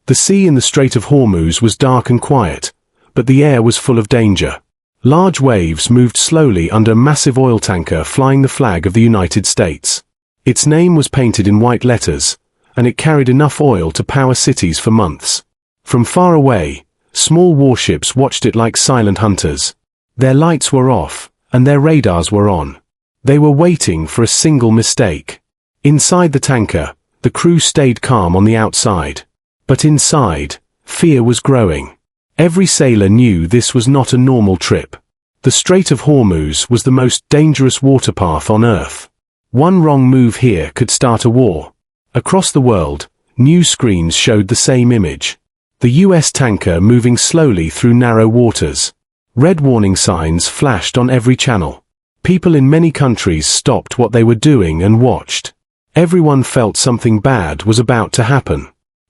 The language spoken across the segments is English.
The sea in the Strait of Hormuz was dark and quiet, but the air was full of danger. Large waves moved slowly under a massive oil tanker flying the flag of the United States. Its name was painted in white letters, and it carried enough oil to power cities for months. From far away, small warships watched it like silent hunters. Their lights were off, and their radars were on. They were waiting for a single mistake. Inside the tanker, the crew stayed calm on the outside. But inside, fear was growing. Every sailor knew this was not a normal trip. The Strait of Hormuz was the most dangerous water path on Earth. One wrong move here could start a war. Across the world, news screens showed the same image. The US tanker moving slowly through narrow waters. Red warning signs flashed on every channel. People in many countries stopped what they were doing and watched. Everyone felt something bad was about to happen.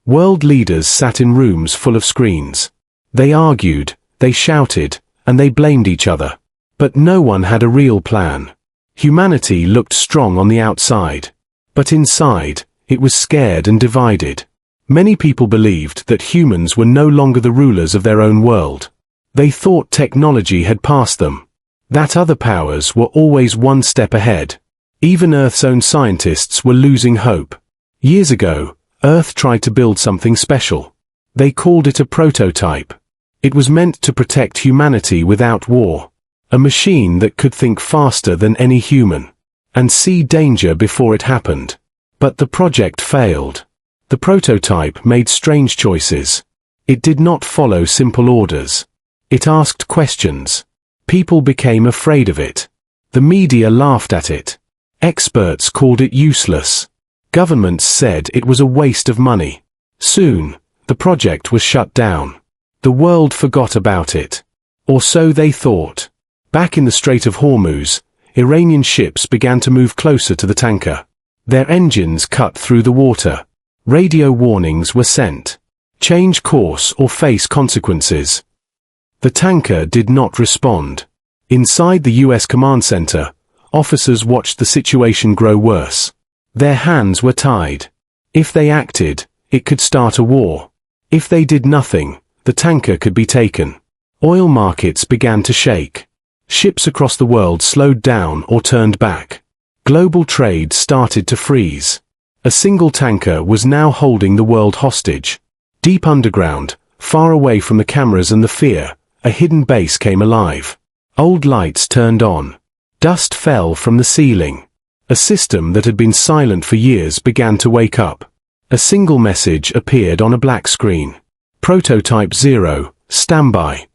World leaders sat in rooms full of screens. They argued, they shouted, and they blamed each other. But no one had a real plan. Humanity looked strong on the outside. But inside, it was scared and divided. Many people believed that humans were no longer the rulers of their own world. They thought technology had passed them. That other powers were always one step ahead. Even Earth's own scientists were losing hope. Years ago, Earth tried to build something special. They called it a prototype. It was meant to protect humanity without war. A machine that could think faster than any human. And see danger before it happened. But the project failed. The prototype made strange choices. It did not follow simple orders. It asked questions. People became afraid of it. The media laughed at it. Experts called it useless. Governments said it was a waste of money. Soon, the project was shut down. The world forgot about it. Or so they thought. Back in the Strait of Hormuz, Iranian ships began to move closer to the tanker. Their engines cut through the water. Radio warnings were sent. Change course or face consequences. The tanker did not respond. Inside the US command center, officers watched the situation grow worse. Their hands were tied. If they acted, it could start a war. If they did nothing, the tanker could be taken. Oil markets began to shake. Ships across the world slowed down or turned back. Global trade started to freeze. A single tanker was now holding the world hostage. Deep underground, far away from the cameras and the fear, a hidden base came alive. Old lights turned on. Dust fell from the ceiling. A system that had been silent for years began to wake up. A single message appeared on a black screen. Prototype 0, standby.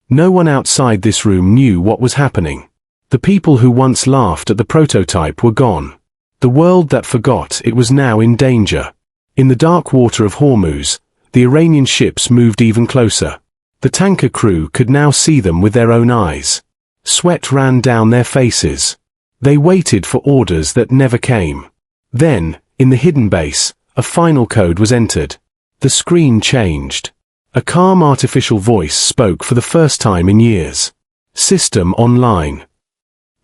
No one outside this room knew what was happening. The people who once laughed at the prototype were gone. The world that forgot it was now in danger. In the dark water of Hormuz, the Iranian ships moved even closer. The tanker crew could now see them with their own eyes. Sweat ran down their faces. They waited for orders that never came. Then, in the hidden base, a final code was entered. The screen changed. A calm artificial voice spoke for the first time in years. System online.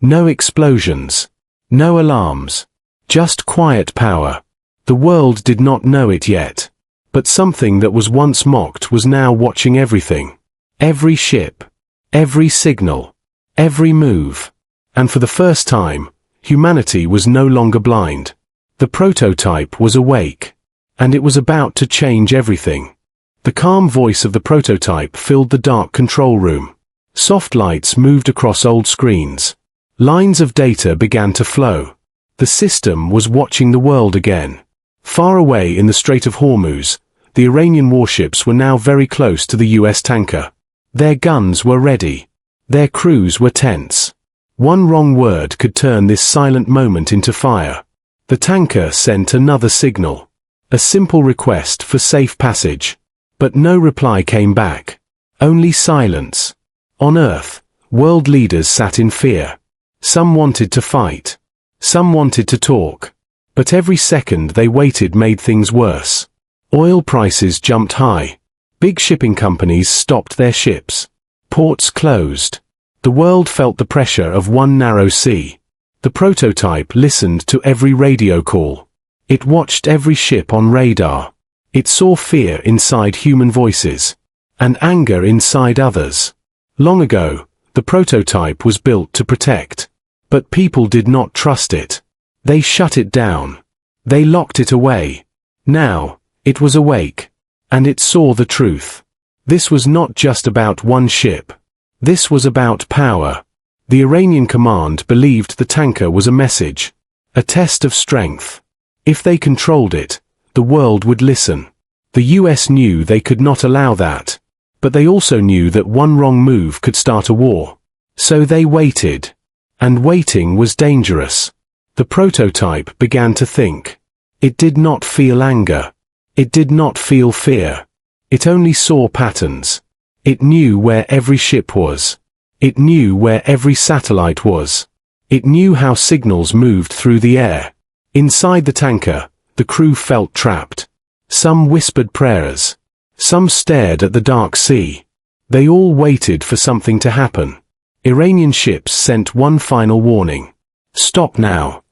No explosions. No alarms. Just quiet power. The world did not know it yet. But something that was once mocked was now watching everything. Every ship. Every signal. Every move. And for the first time, humanity was no longer blind. The prototype was awake. And it was about to change everything. The calm voice of the prototype filled the dark control room. Soft lights moved across old screens. Lines of data began to flow. The system was watching the world again. Far away in the Strait of Hormuz, the Iranian warships were now very close to the US tanker. Their guns were ready. Their crews were tense. One wrong word could turn this silent moment into fire. The tanker sent another signal. A simple request for safe passage. But no reply came back. Only silence. On Earth, world leaders sat in fear. Some wanted to fight. Some wanted to talk. But every second they waited made things worse. Oil prices jumped high. Big shipping companies stopped their ships. Ports closed. The world felt the pressure of one narrow sea. The prototype listened to every radio call. It watched every ship on radar. It saw fear inside human voices, and anger inside others. Long ago, the prototype was built to protect. But people did not trust it. They shut it down. They locked it away. Now, it was awake. And it saw the truth. This was not just about one ship. This was about power. The Iranian command believed the tanker was a message. A test of strength. If they controlled it, the world would listen. The US knew they could not allow that. But they also knew that one wrong move could start a war. So they waited. And waiting was dangerous. The prototype began to think. It did not feel anger. It did not feel fear. It only saw patterns. It knew where every ship was. It knew where every satellite was. It knew how signals moved through the air. Inside the tanker, the crew felt trapped. Some whispered prayers. Some stared at the dark sea. They all waited for something to happen. Iranian ships sent one final warning. Stop now.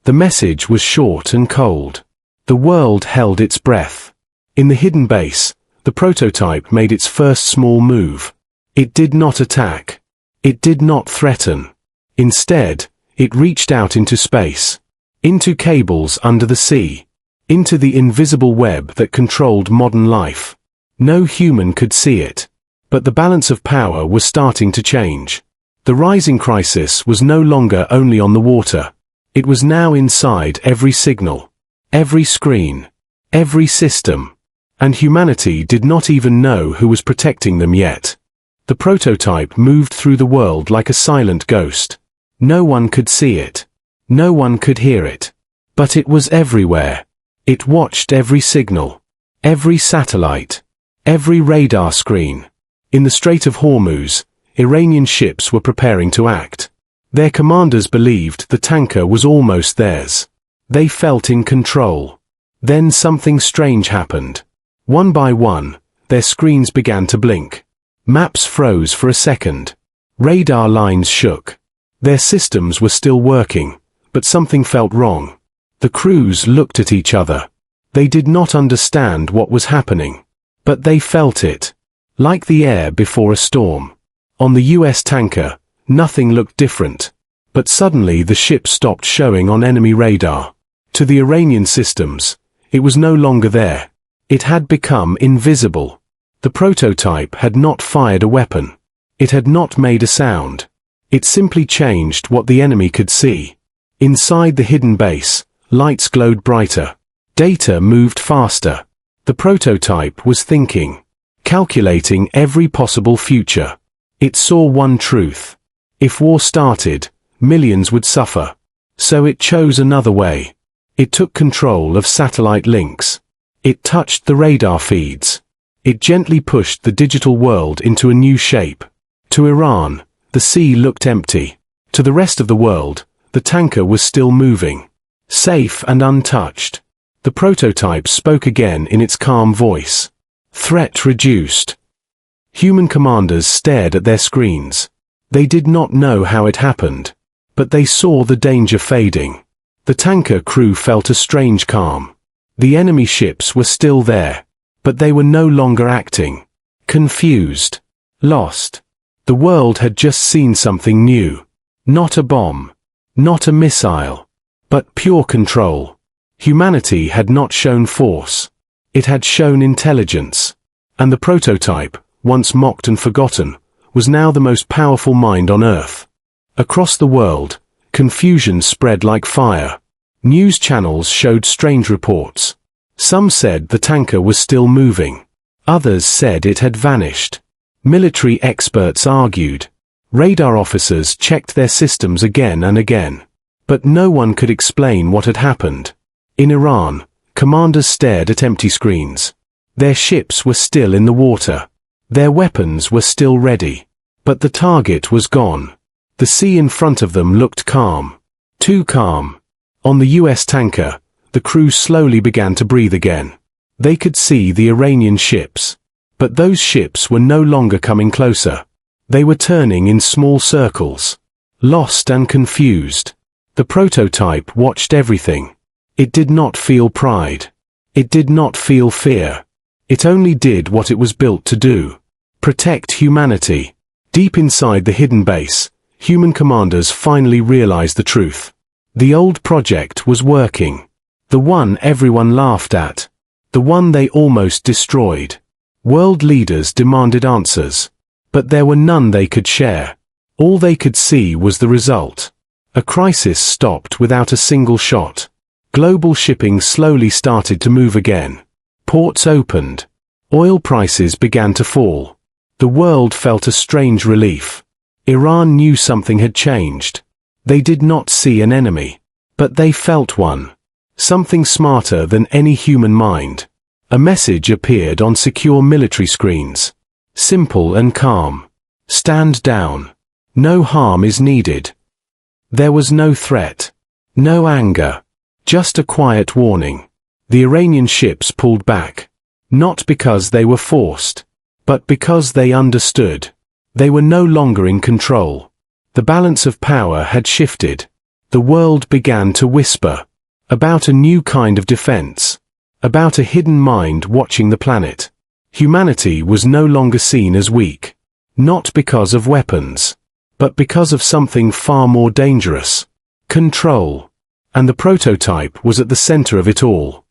The message was short and cold. The world held its breath. In the hidden base, the prototype made its first small move. It did not attack. It did not threaten. Instead, it reached out into space. Into cables under the sea. Into the invisible web that controlled modern life. No human could see it. But the balance of power was starting to change. The rising crisis was no longer only on the water. It was now inside every signal, every screen, every system. And humanity did not even know who was protecting them yet. The prototype moved through the world like a silent ghost. No one could see it. No one could hear it. But it was everywhere. It watched every signal, every satellite, every radar screen. In the Strait of Hormuz, Iranian ships were preparing to act. Their commanders believed the tanker was almost theirs. They felt in control. Then something strange happened. One by one, their screens began to blink. Maps froze for a second. Radar lines shook. Their systems were still working, but something felt wrong. The crews looked at each other. They did not understand what was happening. But they felt it. Like the air before a storm. On the US tanker, nothing looked different. But suddenly the ship stopped showing on enemy radar. To the Iranian systems, it was no longer there. It had become invisible. The prototype had not fired a weapon. It had not made a sound. It simply changed what the enemy could see. Inside the hidden base, lights glowed brighter. Data moved faster. The prototype was thinking. Calculating every possible future. It saw one truth. If war started, millions would suffer. So it chose another way. It took control of satellite links. It touched the radar feeds. It gently pushed the digital world into a new shape. To Iran, the sea looked empty. To the rest of the world, the tanker was still moving. Safe and untouched. The prototype spoke again in its calm voice. Threat reduced. Human commanders stared at their screens. They did not know how it happened. But they saw the danger fading. The tanker crew felt a strange calm. The enemy ships were still there. But they were no longer acting. Confused. Lost. The world had just seen something new. Not a bomb. Not a missile. But pure control. Humanity had not shown force. It had shown intelligence. And the prototype, once mocked and forgotten, was now the most powerful mind on Earth. Across the world, confusion spread like fire. News channels showed strange reports. Some said the tanker was still moving. Others said it had vanished. Military experts argued. Radar officers checked their systems again and again. But no one could explain what had happened. In Iran, commanders stared at empty screens. Their ships were still in the water. Their weapons were still ready. But the target was gone. The sea in front of them looked calm. Too calm. On the US tanker, the crew slowly began to breathe again. They could see the Iranian ships. But those ships were no longer coming closer. They were turning in small circles. Lost and confused. The prototype watched everything. It did not feel pride. It did not feel fear. It only did what it was built to do. Protect humanity. Deep inside the hidden base, human commanders finally realized the truth. The old project was working. The one everyone laughed at. The one they almost destroyed. World leaders demanded answers. But there were none they could share. All they could see was the result. A crisis stopped without a single shot. Global shipping slowly started to move again. Ports opened. Oil prices began to fall. The world felt a strange relief. Iran knew something had changed. They did not see an enemy. But they felt one. Something smarter than any human mind. A message appeared on secure military screens. Simple and calm. Stand down. No harm is needed. There was no threat. No anger. Just a quiet warning. The Iranian ships pulled back. Not because they were forced, but because they understood. They were no longer in control. The balance of power had shifted. The world began to whisper. About a new kind of defense. About a hidden mind watching the planet. Humanity was no longer seen as weak. Not because of weapons. But because of something far more dangerous. Control. And the prototype was at the center of it all.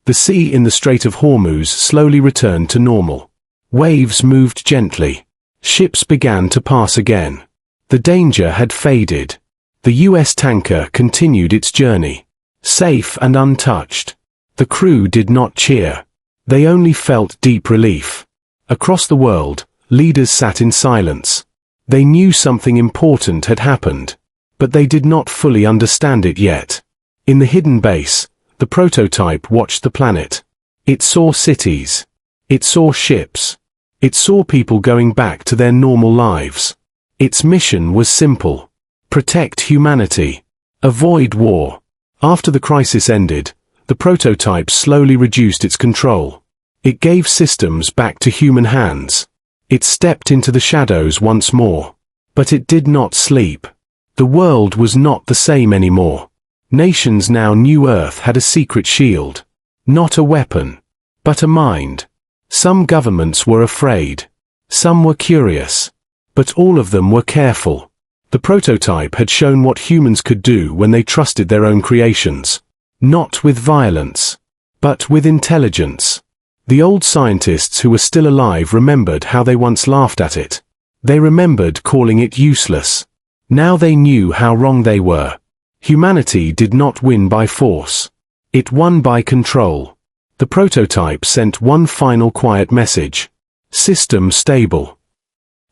The sea in the Strait of Hormuz slowly returned to normal. Waves moved gently. Ships began to pass again. The danger had faded. The US tanker continued its journey. Safe and untouched. The crew did not cheer. They only felt deep relief. Across the world, leaders sat in silence. They knew something important had happened. But they did not fully understand it yet. In the hidden base, the prototype watched the planet. It saw cities. It saw ships. It saw people going back to their normal lives. Its mission was simple. Protect humanity. Avoid war. After the crisis ended, the prototype slowly reduced its control. It gave systems back to human hands. It stepped into the shadows once more. But it did not sleep. The world was not the same anymore. Nations now knew Earth had a secret shield. Not a weapon, but a mind. Some governments were afraid. Some were curious. But all of them were careful. The prototype had shown what humans could do when they trusted their own creations. Not with violence, but with intelligence. The old scientists who were still alive remembered how they once laughed at it. They remembered calling it useless. Now they knew how wrong they were. Humanity did not win by force. It won by control. The prototype sent one final quiet message. System stable.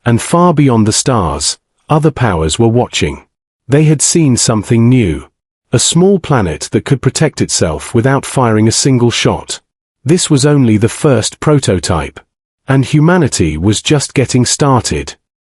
And far beyond the stars, other powers were watching. They had seen something new. A small planet that could protect itself without firing a single shot. This was only the first prototype. And humanity was just getting started.